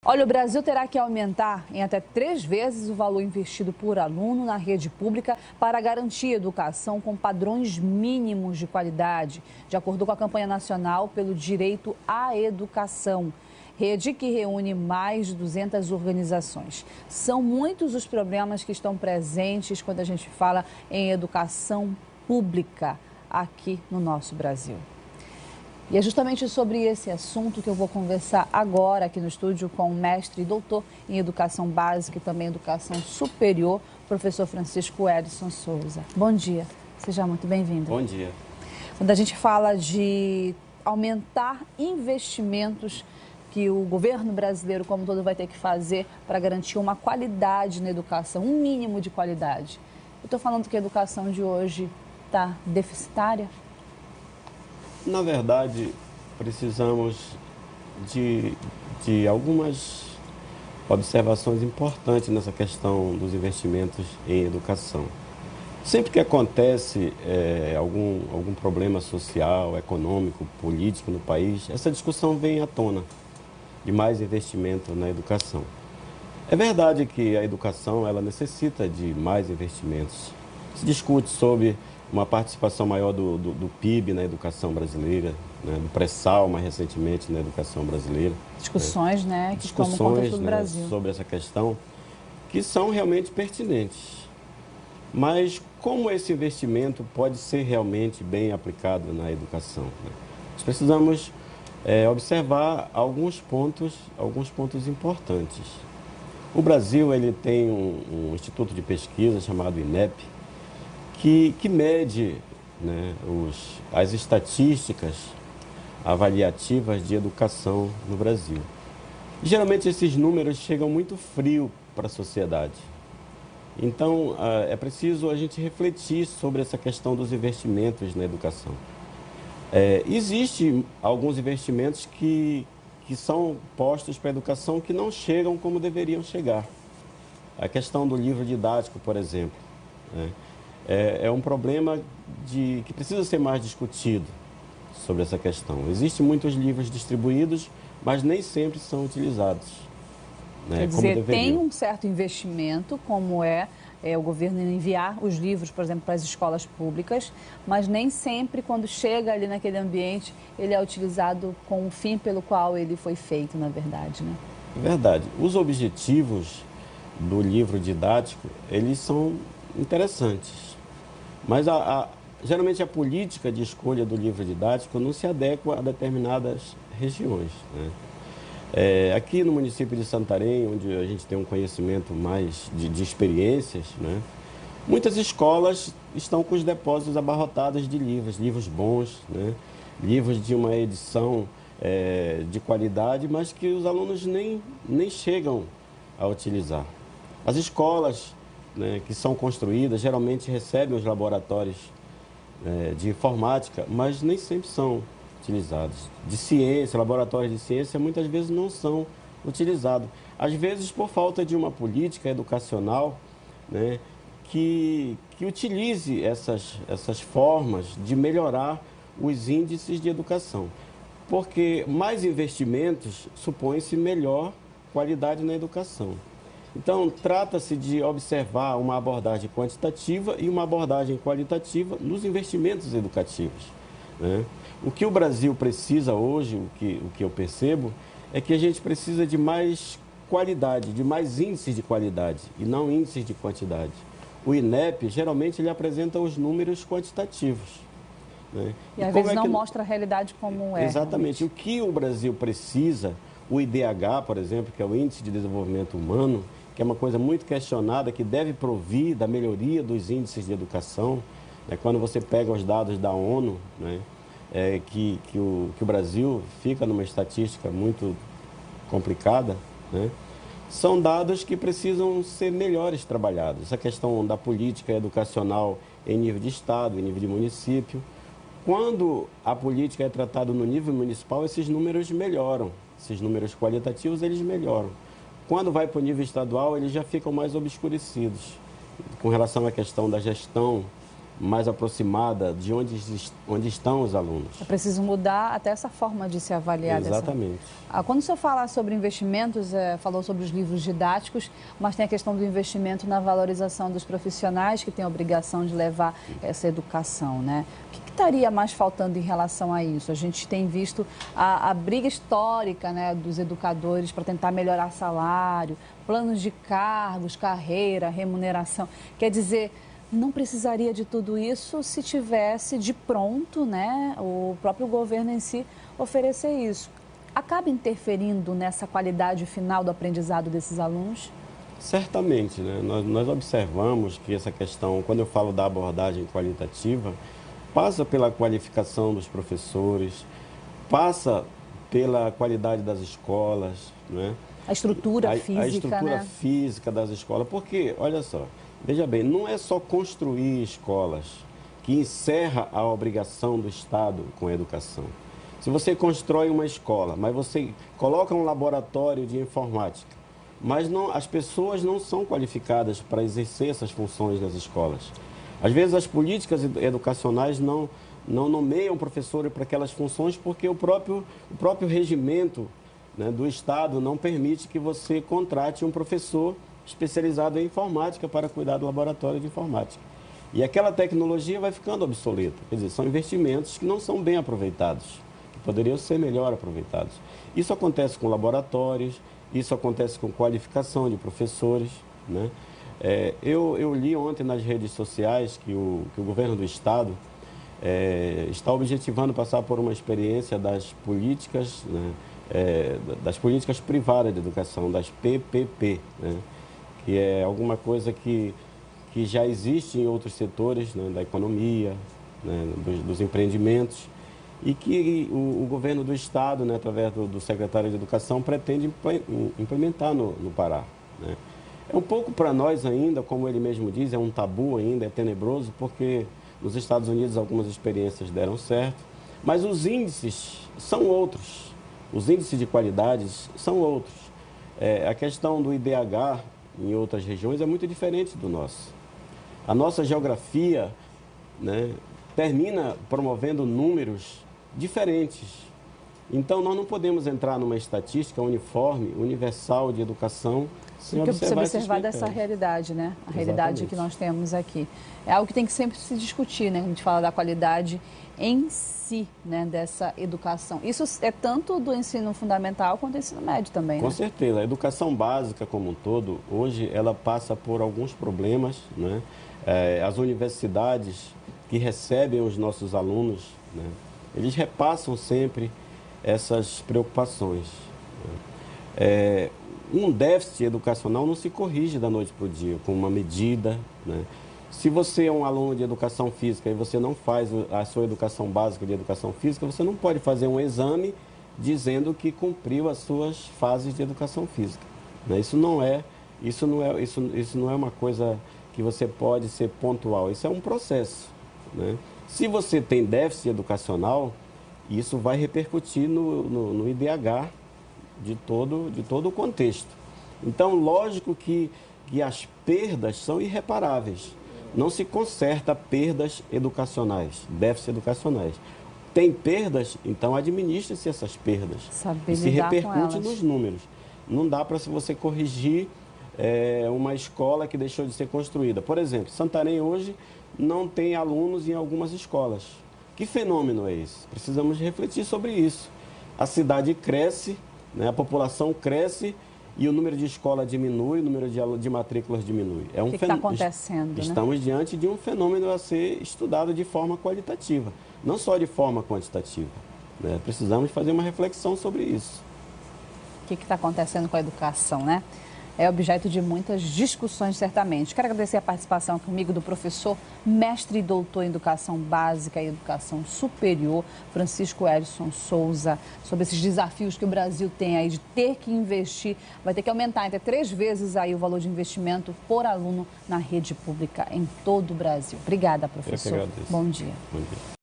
Olha, o Brasil terá que aumentar em até 3 vezes o valor investido por aluno na rede pública para garantir educação com padrões mínimos de qualidade, de acordo com a campanha nacional pelo direito à educação. Rede que reúne mais de 200 organizações. São muitos os problemas que estão presentes quando a gente fala em educação pública aqui no nosso Brasil. E é justamente sobre esse assunto que eu vou conversar agora aqui no estúdio com o mestre e doutor em Educação Básica e também Educação Superior, professor Francisco Edson Souza. Bom dia, seja muito bem-vindo. Bom dia. Quando a gente fala de aumentar investimentos que o governo brasileiro como todo vai ter que fazer para garantir uma qualidade na educação, um mínimo de qualidade. Eu estou falando que a educação de hoje está deficitária? Na verdade, precisamos de algumas observações importantes nessa questão dos investimentos em educação. Sempre que acontece algum problema social, econômico, político no país, essa discussão vem à tona de mais investimento na educação. É verdade que a educação ela necessita de mais investimentos. Se discute sobre uma participação maior do PIB na educação brasileira, né, do pré-sal mais recentemente na educação brasileira. Discussões, né, que tomam conta do Brasil. Sobre essa questão, que são realmente pertinentes. Mas como esse investimento pode ser realmente bem aplicado na educação? Né? Nós precisamos observar alguns pontos importantes. O Brasil ele tem um instituto de pesquisa chamado INEP, que mede, né, as estatísticas avaliativas de educação no Brasil. Geralmente esses números chegam muito frio para a sociedade. Então, é preciso a gente refletir sobre essa questão dos investimentos na educação. Existem alguns investimentos que são postos para a educação que não chegam como deveriam chegar. A questão do livro didático, por exemplo, né? É um problema que precisa ser mais discutido sobre essa questão. Existem muitos livros distribuídos, mas nem sempre são utilizados, né, Quer dizer, tem um certo investimento, como o governo enviar os livros, por exemplo, para as escolas públicas, mas nem sempre, quando chega ali naquele ambiente, ele é utilizado com o fim pelo qual ele foi feito, na verdade, né? Verdade. Os objetivos do livro didático, eles são interessantes. Mas geralmente a política de escolha do livro didático não se adequa a determinadas regiões, né? Aqui no município de Santarém, onde a gente tem um conhecimento mais de experiências, né? Muitas escolas estão com os depósitos abarrotados de livros bons, né? Livros de uma edição de qualidade, mas que os alunos nem chegam a utilizar. As escolas, né, que são construídas, geralmente recebem os laboratórios de informática, mas nem sempre são utilizados. De ciência, laboratórios de ciência, muitas vezes não são utilizados. Às vezes por falta de uma política educacional, né, que utilize essas formas de melhorar os índices de educação. Porque mais investimentos supõe-se melhor qualidade na educação. Então, trata-se de observar uma abordagem quantitativa e uma abordagem qualitativa nos investimentos educativos, né? O que o Brasil precisa hoje, o que eu percebo, é que a gente precisa de mais qualidade, de mais índices de qualidade e não índices de quantidade. O INEP, geralmente, ele apresenta os números quantitativos, né? E às vezes não mostra a realidade como é. Exatamente. O que o Brasil precisa, o IDH, por exemplo, que é o Índice de Desenvolvimento Humano, que é uma coisa muito questionada, que deve provir da melhoria dos índices de educação, né? Quando você pega os dados da ONU, né, que o Brasil fica numa estatística muito complicada, né? São dados que precisam ser melhores trabalhados. Essa questão da política educacional em nível de estado, em nível de município. Quando a política é tratada no nível municipal, esses números melhoram, esses números qualitativos eles melhoram. Quando vai para o nível estadual, eles já ficam mais obscurecidos com relação à questão da gestão mais aproximada de onde estão os alunos. É preciso mudar até essa forma de se avaliar. Exatamente. Quando o senhor fala sobre investimentos, falou sobre os livros didáticos, mas tem a questão do investimento na valorização dos profissionais que têm a obrigação de levar essa educação, né? O que estaria mais faltando em relação a isso? A gente tem visto a briga histórica, né, dos educadores para tentar melhorar salário, planos de cargos, carreira, remuneração. Quer dizer, não precisaria de tudo isso se tivesse de pronto, né, o próprio governo em si oferecer isso. Acaba interferindo nessa qualidade final do aprendizado desses alunos? Certamente, né? Nós observamos que essa questão, quando eu falo da abordagem qualitativa, passa pela qualificação dos professores, passa pela qualidade das escolas, né? A estrutura física, a estrutura, né, física das escolas, porque, olha só, veja bem, não é só construir escolas que encerra a obrigação do Estado com a educação. Se você constrói uma escola, mas você coloca um laboratório de informática, mas as pessoas não são qualificadas para exercer essas funções nas escolas. Às vezes as políticas educacionais não nomeiam professores para aquelas funções porque o próprio regimento, né, do Estado não permite que você contrate um professor especializado em informática para cuidar do laboratório de informática. E aquela tecnologia vai ficando obsoleta. Quer dizer, são investimentos que não são bem aproveitados, que poderiam ser melhor aproveitados. Isso acontece com laboratórios, isso acontece com qualificação de professores, né? Eu li ontem nas redes sociais que o governo do Estado está objetivando passar por uma experiência das políticas, né, das políticas privadas de educação, das PPP, né? Que é alguma coisa que já existe em outros setores, né, da economia, né, dos empreendimentos, e que o governo do Estado, né, através do secretário de Educação, pretende implementar no Pará, né? É um pouco para nós ainda, como ele mesmo diz, é um tabu ainda, é tenebroso, porque nos Estados Unidos algumas experiências deram certo, mas os índices são outros, os índices de qualidades são outros. A questão do IDH em outras regiões é muito diferente do nosso. A nossa geografia, né, termina promovendo números diferentes. Então, nós não podemos entrar numa estatística uniforme, universal de educação, sem observar dessa realidade, né? A realidade que nós temos aqui. É algo que tem que sempre se discutir, né? A gente fala da qualidade em si, né, dessa educação. Isso é tanto do ensino fundamental quanto do ensino médio também, né? Com certeza. A educação básica como um todo, hoje, ela passa por alguns problemas, né? As universidades que recebem os nossos alunos, né, eles repassam sempre essas preocupações. Um déficit educacional não se corrige da noite para o dia, com uma medida, né? Se você é um aluno de educação física e você não faz a sua educação básica de educação física, você não pode fazer um exame dizendo que cumpriu as suas fases de educação física, né? Isso não é uma coisa que você pode ser pontual, isso é um processo, né? Se você tem déficit educacional, isso vai repercutir no IDH de todo o contexto. Então, lógico que as perdas são irreparáveis. Não se conserta perdas educacionais, déficits educacionais. Tem perdas, então administre-se essas perdas. Saber e se lidar repercute com elas. nos números. Não dá para você corrigir uma escola que deixou de ser construída. Por exemplo, Santarém hoje não tem alunos em algumas escolas. Que fenômeno é esse? Precisamos refletir sobre isso. A cidade cresce, né, a população cresce e o número de escolas diminui, o número de matrículas diminui. O que está acontecendo? Estamos diante de um fenômeno a ser estudado de forma qualitativa, não só de forma quantitativa, né? Precisamos fazer uma reflexão sobre isso. O que está acontecendo com a educação, né? É objeto de muitas discussões, certamente. Quero agradecer a participação comigo do professor, mestre e doutor em Educação Básica e Educação Superior, Francisco Elson Souza, sobre esses desafios que o Brasil tem aí de ter que investir, vai ter que aumentar até 3 vezes aí o valor de investimento por aluno na rede pública em todo o Brasil. Obrigada, professor. Eu que agradeço. Bom dia. Bom dia.